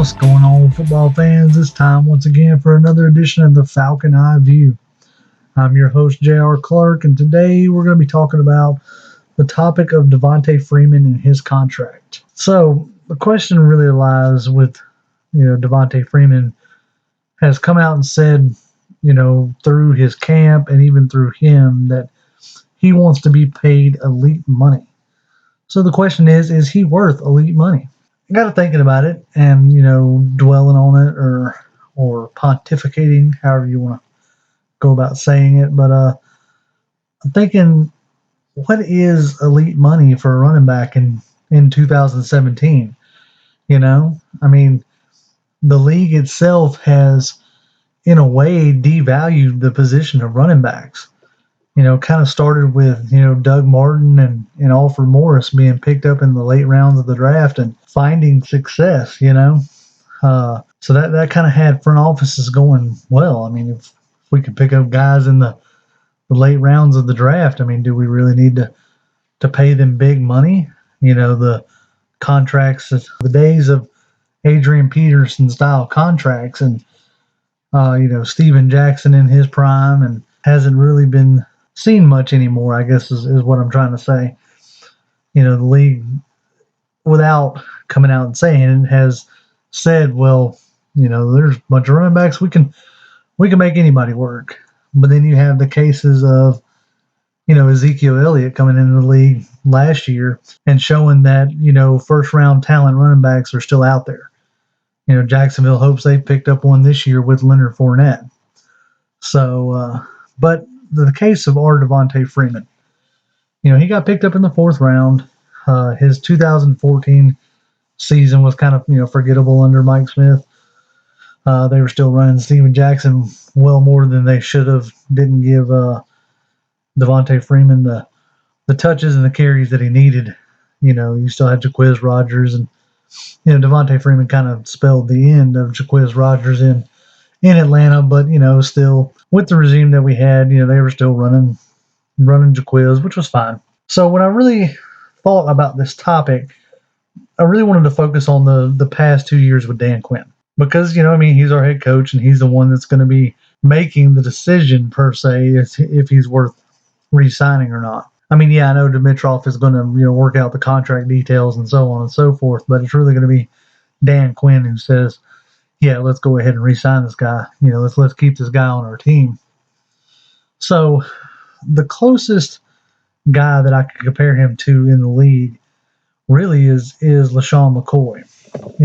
What's going on, football fans? It's time once again for another edition of the Falcon Eye View. I'm your host, J.R. Clark, and today we're going to be talking about the topic of Devonta Freeman and his contract. So the question really lies with, Devonta Freeman has come out and said, through his camp and even through him that he wants to be paid elite money. So the question is he worth elite money? I got to thinking about it and, dwelling on it or pontificating, however you want to go about saying it. But I'm thinking, what is elite money for a running back in 2017? The league itself has, in a way, devalued the position of running backs. Kind of started with, Doug Martin and Alfred Morris being picked up in the late rounds of the draft and finding success, So that kind of had front offices going well. If we could pick up guys in the late rounds of the draft, do we really need to pay them big money? The contracts, the days of Adrian Peterson style contracts and, Steven Jackson in his prime and hasn't really been seen much anymore, I guess is what I'm trying to say. The league, without coming out and saying it, has said, well, there's a bunch of running backs, we can make anybody work. But then you have the cases of, Ezekiel Elliott coming into the league last year and showing that, first round talent running backs are still out there. Jacksonville hopes they picked up one this year with Leonard Fournette. So, but the case of our Devonta Freeman, he got picked up in the fourth round. His 2014 season was kind of, forgettable under Mike Smith. They were still running Steven Jackson well more than they should have. Didn't give Devonta Freeman the touches and the carries that he needed. You still had Jaquiz Rogers, and Devonta Freeman kind of spelled the end of Jaquiz Rogers in Atlanta, but still with the regime that we had, they were still running Jaquiz, which was fine. So when I really thought about this topic, I really wanted to focus on the past 2 years with Dan Quinn. Because, he's our head coach and he's the one that's going to be making the decision, per se, if he's worth re-signing or not. I know Dimitroff is going to, work out the contract details and so on and so forth, but it's really going to be Dan Quinn who says, yeah, let's go ahead and re-sign this guy. Let's keep this guy on our team. So the closest guy that I could compare him to in the league really is LaShawn McCoy.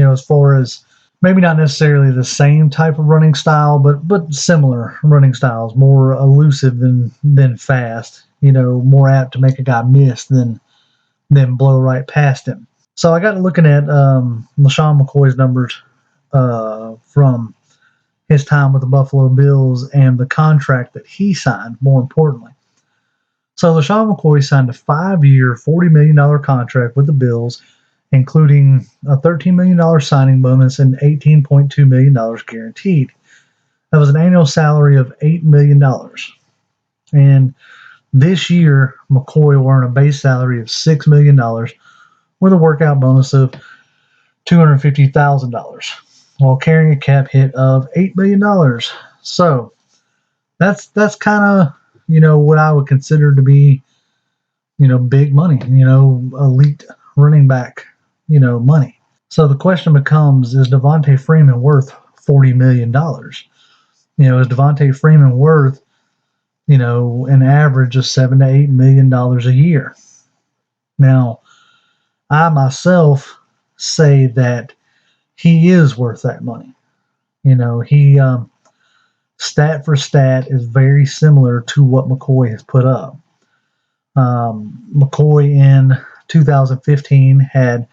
As far as maybe not necessarily the same type of running style, but similar running styles, more elusive than fast, more apt to make a guy miss than blow right past him. So I got looking at LaShawn McCoy's numbers from his time with the Buffalo Bills and the contract that he signed, more importantly. So LaShawn McCoy signed a 5-year, $40 million contract with the Bills, including a $13 million signing bonus and $18.2 million guaranteed. That was an annual salary of $8 million. And this year, McCoy will earn a base salary of $6 million with a workout bonus of $250,000 while carrying a cap hit of $8 million. So that's kind of, what I would consider to be, big money, elite running back, money. So the question becomes, is Devonta Freeman worth $40 million? Is Devonta Freeman worth, an average of $7 to $8 million a year? Now, I myself say that he is worth that money. He stat for stat is very similar to what McCoy has put up. McCoy in 2015 had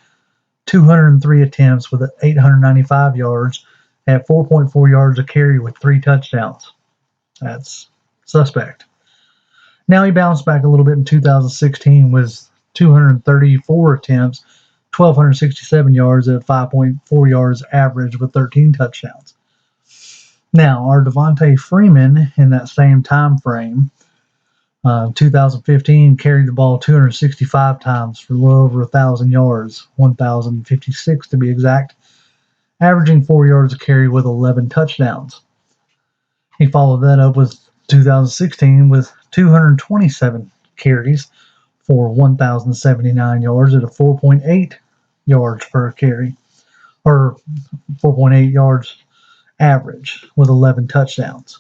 203 attempts with 895 yards at 4.4 yards a carry with 3 touchdowns. That's suspect. Now he bounced back a little bit in 2016 with 234 attempts, 1,267 yards at 5.4 yards average with 13 touchdowns. Now, our Devonta Freeman in that same time frame, 2015, carried the ball 265 times for a little over 1,000 yards, 1,056 to be exact, averaging 4 yards a carry with 11 touchdowns. He followed that up with 2016 with 227 carries for 1,079 yards at a 4.8 yards per carry, or 4.8 yards average with 11 touchdowns.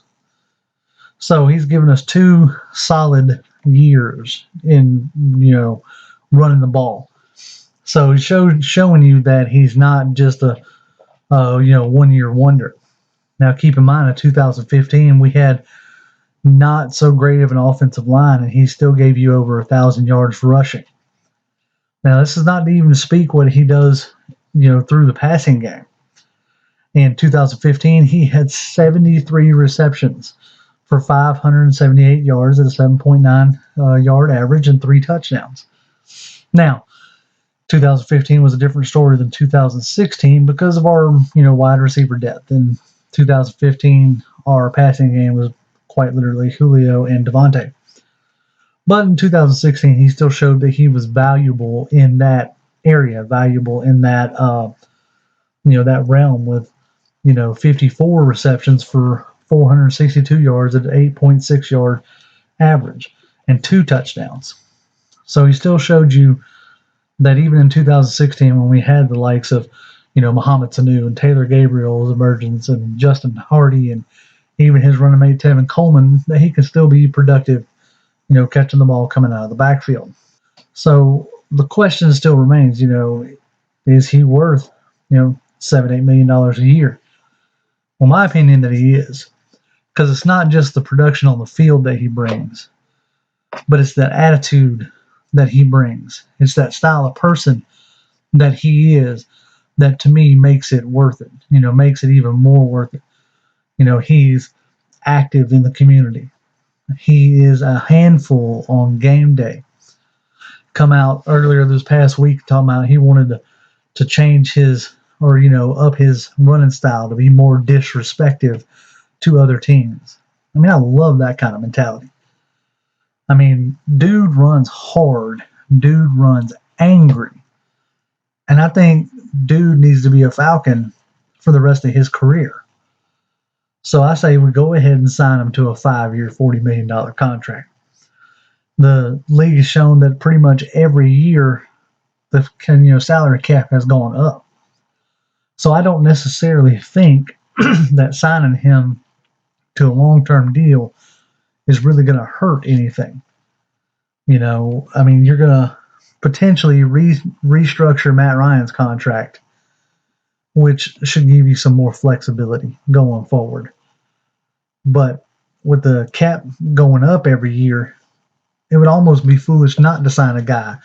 So he's given us 2 solid years in, running the ball. So he's showing you that he's not just a 1-year wonder. Now keep in mind, in 2015 we had not so great of an offensive line, and he still gave you over 1,000 yards rushing. Now this is not to even speak what he does, through the passing game. In 2015, he had 73 receptions for 578 yards at a 7.9 yard average and 3 touchdowns. Now, 2015 was a different story than 2016 because of our, wide receiver depth. In 2015, our passing game was quite literally Julio and Devonta. But in 2016, he still showed that he was valuable in that area, valuable in that, that realm with, 54 receptions for 462 yards at an 8.6 yard average and 2 touchdowns. So he still showed you that even in 2016, when we had the likes of, Mohamed Sanu and Taylor Gabriel's emergence and Justin Hardy and even his running mate Tevin Coleman, that he can still be productive, catching the ball coming out of the backfield. So the question still remains, is he worth, $7-8 million a year? Well, my opinion that he is, because it's not just the production on the field that he brings, but it's that attitude that he brings. It's that style of person that he is that to me makes it worth it, makes it even more worth it. He's active in the community. He is a handful on game day. Come out earlier this past week talking about he wanted to change his, or, up his running style to be more disrespectful to other teams. I mean, I love that kind of mentality. I mean, dude runs hard. Dude runs angry. And I think dude needs to be a Falcon for the rest of his career. So I say we go ahead and sign him to a 5-year, $40 million contract. The league has shown that pretty much every year the salary cap has gone up. So I don't necessarily think that signing him to a long-term deal is really going to hurt anything. I mean, you're going to potentially restructure Matt Ryan's contract, which should give you some more flexibility going forward. But with the cap going up every year, it would almost be foolish not to sign a guy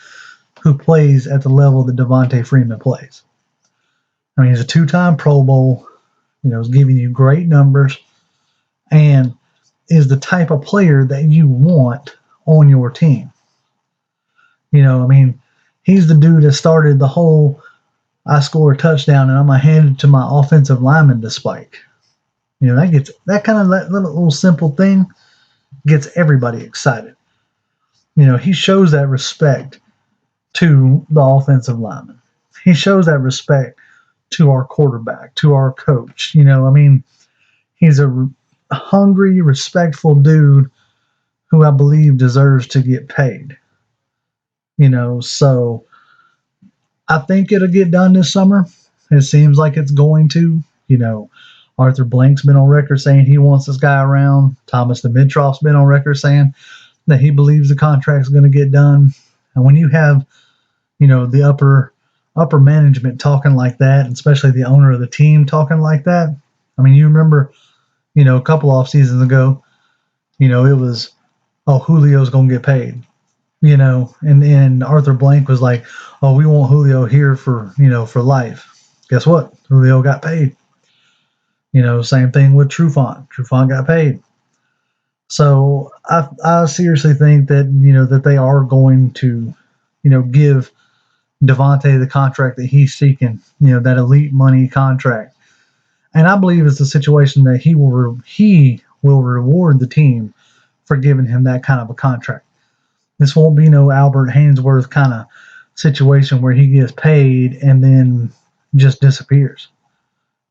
who plays at the level that Devonta Freeman plays. I mean, he's a 2-time Pro Bowl, is giving you great numbers, and is the type of player that you want on your team. I mean, he's the dude that started the whole I score a touchdown and I'm going to hand it to my offensive lineman to spike. That kind of that little simple thing gets everybody excited. He shows that respect to the offensive lineman. He shows that respect to our quarterback, to our coach. I mean, he's a hungry, respectful dude who I believe deserves to get paid. So I think it'll get done this summer. It seems like it's going to. Arthur Blank's been on record saying he wants this guy around. Thomas Dimitroff's been on record saying that he believes the contract's going to get done. And when you have, the upper management talking like that, and especially the owner of the team talking like that, I mean, you remember, a couple off seasons ago, it was, oh, Julio's going to get paid. And Arthur Blank was like, oh, we want Julio here for life. Guess what? Julio got paid. Same thing with Trufant. Trufant got paid. So I seriously think that, that they are going to, give Devonta the contract that he's seeking, that elite money contract. And I believe it's a situation that he will reward the team for giving him that kind of a contract. This won't be no Albert Hainsworth kind of situation where he gets paid and then just disappears.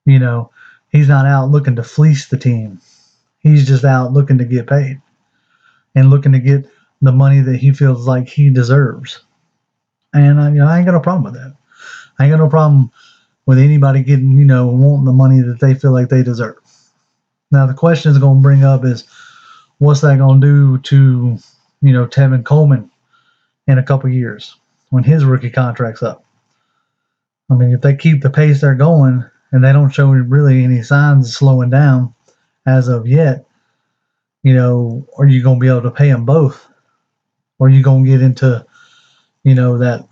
You know, he's not out looking to fleece the team. He's just out looking to get paid and looking to get the money that he feels like he deserves. And I ain't got no problem with that. I ain't got no problem with anybody getting, wanting the money that they feel like they deserve. Now the question is going to bring up is what's that going to do to, Tevin Coleman in a couple years when his rookie contract's up? I mean, if they keep the pace they're going and they don't show really any signs of slowing down as of yet, are you going to be able to pay them both? Or are you going to get into, that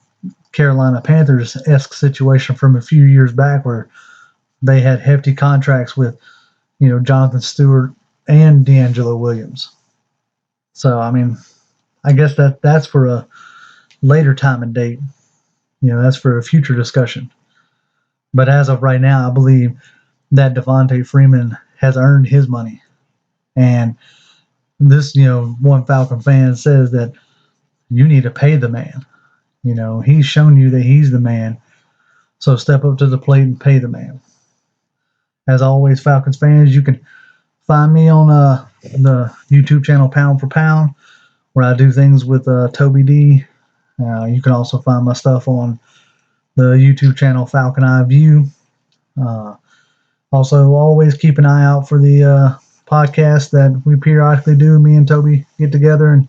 Carolina Panthers-esque situation from a few years back where they had hefty contracts with, Jonathan Stewart and D'Angelo Williams. So, I mean, I guess that's for a later time and date. That's for a future discussion. But as of right now, I believe that Devonta Freeman has earned his money. And this, one Falcon fan says that you need to pay the man. He's shown you that he's the man. So step up to the plate and pay the man. As always, Falcons fans, you can find me on the YouTube channel Pound for Pound, where I do things with Toby D. You can also find my stuff on the YouTube channel Falcon Eye View. Also, always keep an eye out for the podcast that we periodically do. Me and Toby get together and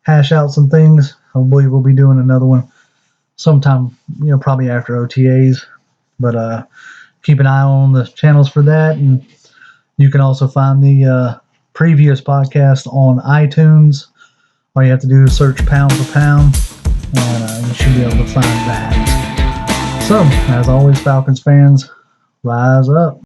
hash out some things. I believe we'll be doing another one sometime, probably after OTAs. But keep an eye on the channels for that. And you can also find the previous podcast on iTunes. All you have to do is search Pound for Pound, and you should be able to find that. So, as always, Falcons fans, rise up.